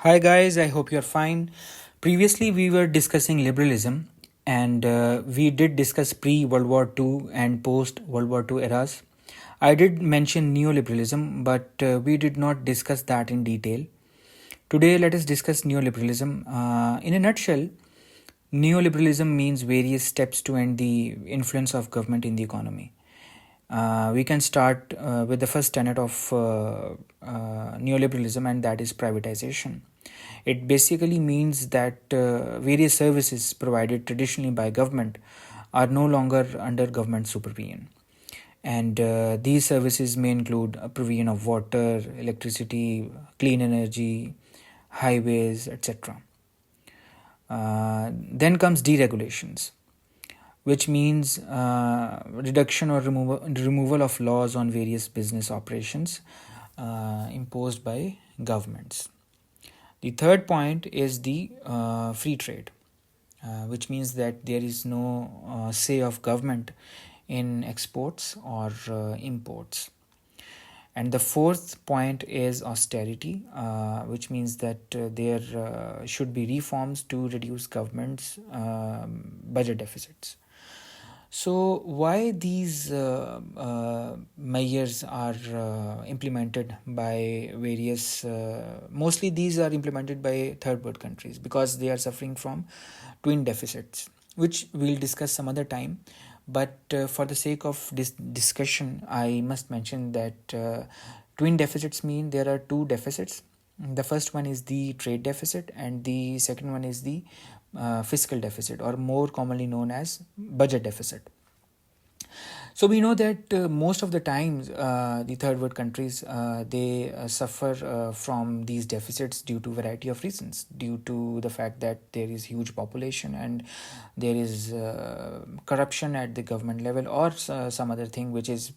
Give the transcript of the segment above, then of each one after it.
Hi guys, I hope you're fine. Previously, we were discussing liberalism, and we did discuss pre World War II and post World War II eras. I did mention neoliberalism, but we did not discuss that in detail. Today, let us discuss neoliberalism. In a nutshell, neoliberalism means various steps to end the influence of government in the economy. We can start with the first tenet of neoliberalism, and that is privatization. It basically means that various services provided traditionally by government are no longer under government supervision. And these services may include a provision of water, electricity, clean energy, highways, etc. Then comes deregulations, which means reduction or removal of laws on various business operations imposed by governments. The third point is the free trade, which means that there is no say of government in exports or imports. And the fourth point is austerity, which means that there should be reforms to reduce government's budget deficits. So, why these measures are implemented by various, mostly these are implemented by third world countries because they are suffering from twin deficits, which we'll discuss some other time. But for the sake of this discussion, I must mention that twin deficits mean there are two deficits. The first one is the trade deficit, and the second one is the fiscal deficit, or more commonly known as budget deficit. So we know that most of the times the third world countries they suffer from these deficits due to variety of reasons, due to the fact that there is huge population and there is corruption at the government level, or some other thing which is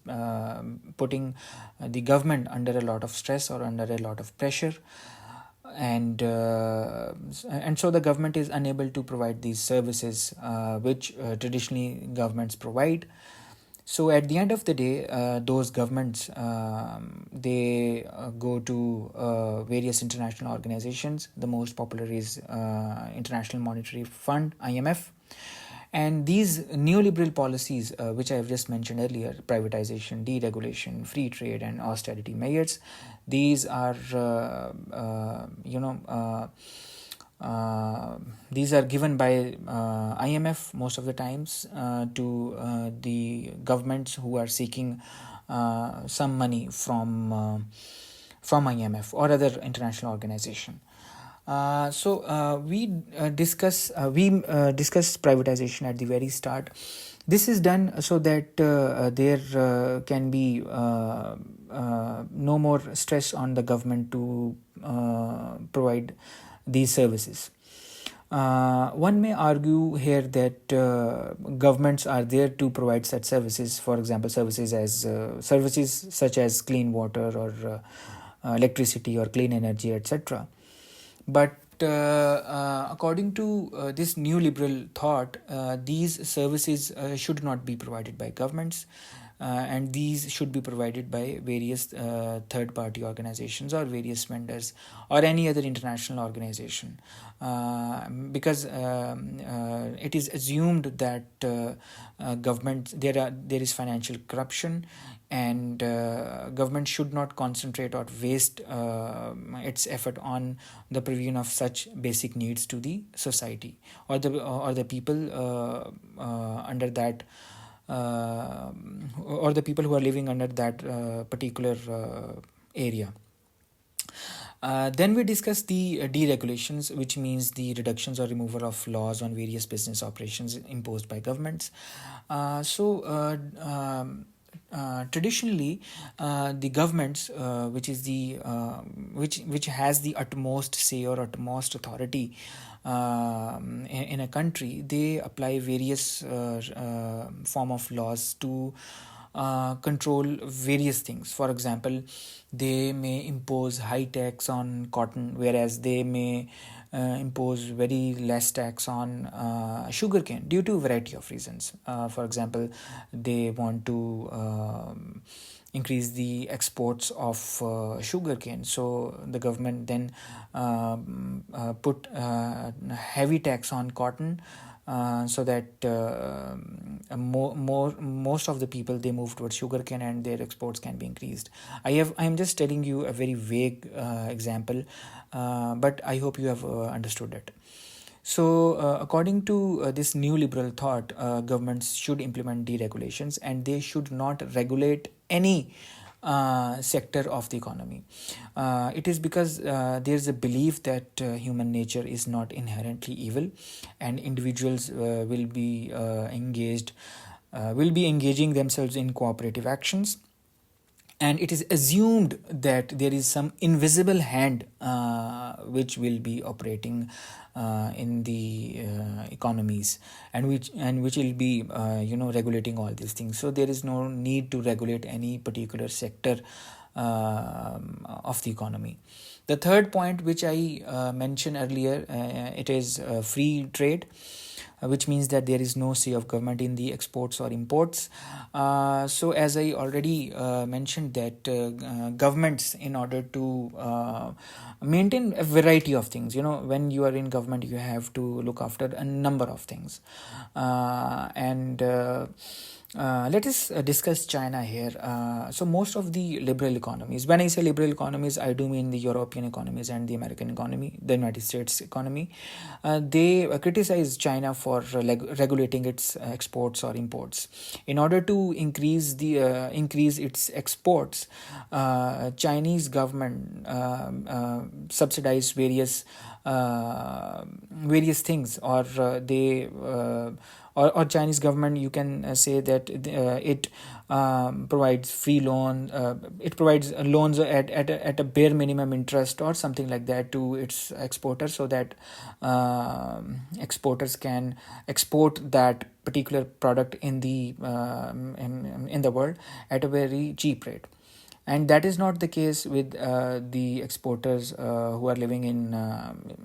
putting the government under a lot of stress or under a lot of pressure. And so the government is unable to provide these services which traditionally governments provide. So at the end of the day, those governments they go to various international organizations. The most popular is International Monetary Fund (IMF), and these neoliberal policies, which I have just mentioned earlier, privatization, deregulation, free trade, and austerity measures, these are these are given by IMF most of the times to the governments who are seeking some money from IMF or other international organization. We discuss privatization at the very start. This is done so that there can be no more stress on the government to provide these services. One may argue here that governments are there to provide such services. For example, services such as clean water or electricity or clean energy, etc. But according to this new liberal thought, these services should not be provided by governments, and these should be provided by various third-party organizations or various vendors or any other international organization, because it is assumed that government there is financial corruption, and government should not concentrate or waste its effort on the provision of such basic needs to the society or the people under that or the people who are living under that particular area. Then we discuss the deregulations, which means the reductions or removal of laws on various business operations imposed by governments. Traditionally, the governments, which has the utmost say or utmost authority in a country, they apply various form of laws to control various things. For example, they may impose high tax on cotton, whereas they may impose very less tax on sugarcane due to a variety of reasons. For example, they want to increase the exports of sugarcane. So the government then put heavy tax on cotton, so that most of the people, they move towards sugarcane and their exports can be increased. I'm just telling you a very vague example, but I hope you have understood it. So, according to this neoliberal thought, governments should implement deregulations and they should not regulate any sector of the economy. It is because there's a belief that human nature is not inherently evil, and individuals will be engaging themselves in cooperative actions, and it is assumed that there is some invisible hand which will be operating in the economies, and which will be regulating all these things. So there is no need to regulate any particular sector of the economy. The third point which I mentioned earlier, it is free trade, which means that there is no say of government in the exports or imports. So as I already mentioned, that governments, in order to maintain a variety of things, when you are in government, you have to look after a number of things. And let us discuss China here. So most of the liberal economies, when I say liberal economies, I do mean the European economies and the American economy, the United States economy. They criticize China for regulating its exports or imports. In order to increase its exports, Chinese government subsidize various things, or they or Chinese government, you can say that it provides free loan. It provides loans at a bare minimum interest or something like that to its exporters, so that exporters can export that particular product in the world at a very cheap rate. And that is not the case with the exporters who are living in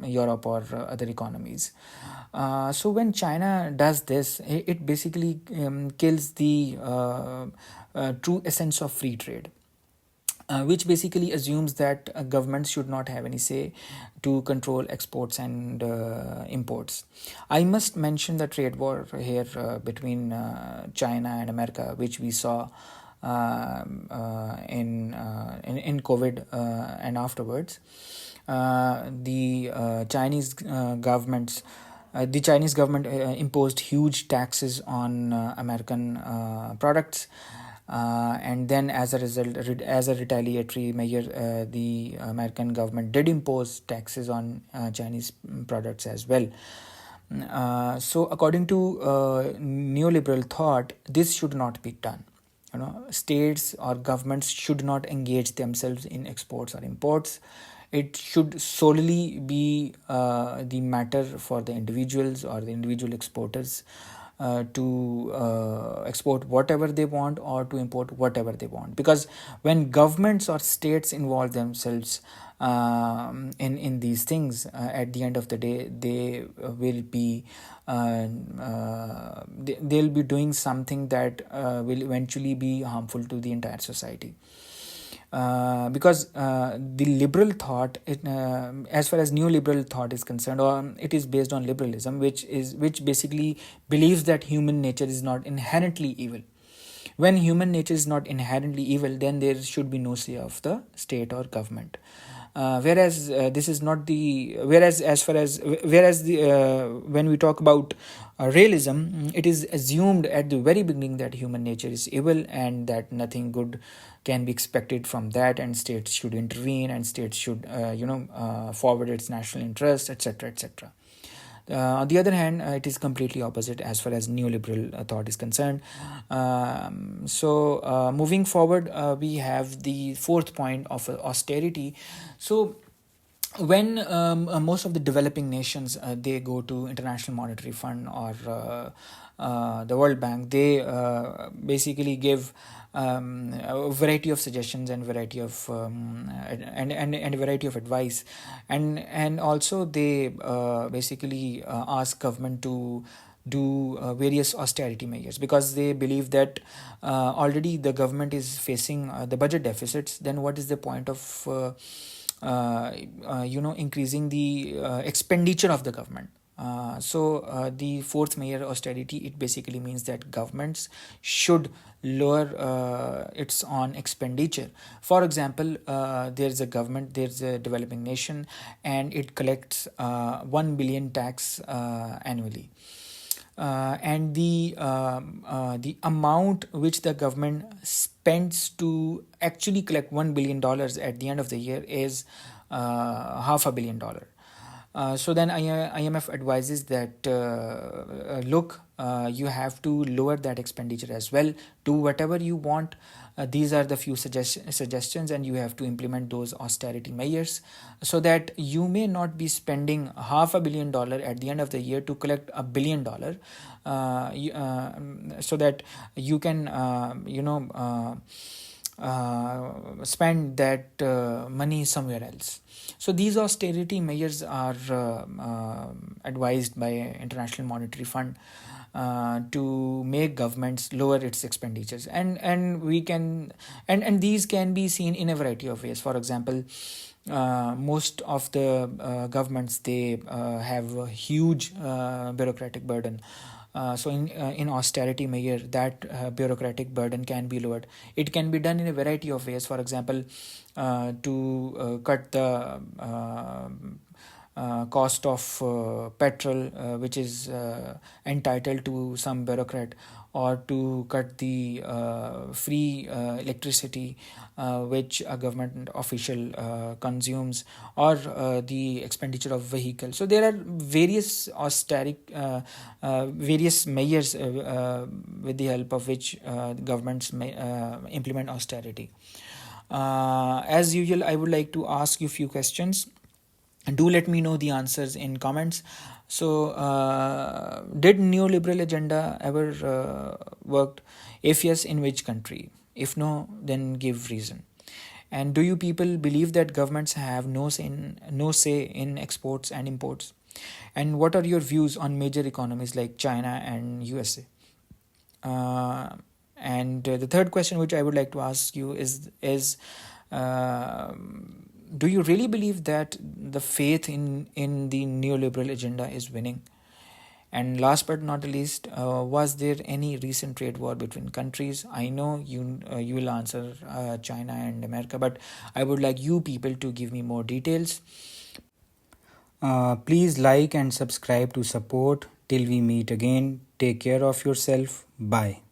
Europe or other economies. So when China does this, it basically kills the true essence of free trade. Which basically assumes that governments should not have any say to control exports and imports. I must mention the trade war here between China and America, which we saw in COVID and afterwards. The Chinese government imposed huge taxes on American products. And then, as a result, as a retaliatory measure, the American government did impose taxes on Chinese products as well. So, according to neoliberal thought, this should not be done. States or governments should not engage themselves in exports or imports. It should solely be the matter for the individuals or the individual exporters to export whatever they want or to import whatever they want. Because when governments or states involve themselves in these things, at the end of the day, they will be they'll be doing something that will eventually be harmful to the entire society. Because the liberal thought, as far as neoliberal thought is concerned, or it is based on liberalism, which basically believes that human nature is not inherently evil. When human nature is not inherently evil, then there should be no say of the state or government. Whereas this is not the whereas as far as whereas the when we talk about realism, it is assumed at the very beginning that human nature is evil and that nothing good can be expected from that, and states should intervene, and states should forward its national interest, etc., etc. On the other hand, it is completely opposite as far as neoliberal thought is concerned. So moving forward, we have the fourth point of austerity. So when most of the developing nations, they go to International Monetary Fund or the World Bank, they basically give a variety of suggestions and variety of and a variety of advice, and also they basically ask government to do various austerity measures, because they believe that already the government is facing the budget deficits. Then what is the point of increasing the expenditure of the government? The fourth major austerity, it basically means that governments should lower its on expenditure. For example, there's a developing nation, and it collects 1 billion tax annually. And the amount which the government spends to actually collect $1 billion at the end of the year is $500 million. So then IMF advises that look, you have to lower that expenditure as well. Do whatever you want. These are the few suggestions, and you have to implement those austerity measures so that you may not be spending $500 million at the end of the year to collect $1 billion, so that you can spend that money somewhere else. So these austerity measures are advised by International Monetary Fund to make governments lower its expenditures, and these can be seen in a variety of ways. For example, most of the governments, they have a huge bureaucratic burden. So in austerity measure, that bureaucratic burden can be lowered. It can be done in a variety of ways. For example, to cut the cost of petrol, which is entitled to some bureaucrat, or to cut the free electricity which a government official consumes, or the expenditure of vehicles. So there are various various measures with the help of which governments may implement austerity. As usual, I would like to ask you a few questions. Do let me know the answers in comments. So, did neoliberal agenda ever worked? If yes, in which country? If no, then give reason. And do you people believe that governments have no say in exports and imports? And what are your views on major economies like China and USA? And the third question which I would like to ask you is do you really believe that the faith in the neoliberal agenda is winning? And last but not the least, was there any recent trade war between countries? I know you will answer China and America, but I would like you people to give me more details. Please like and subscribe to support. Till we meet again, take care of yourself. Bye.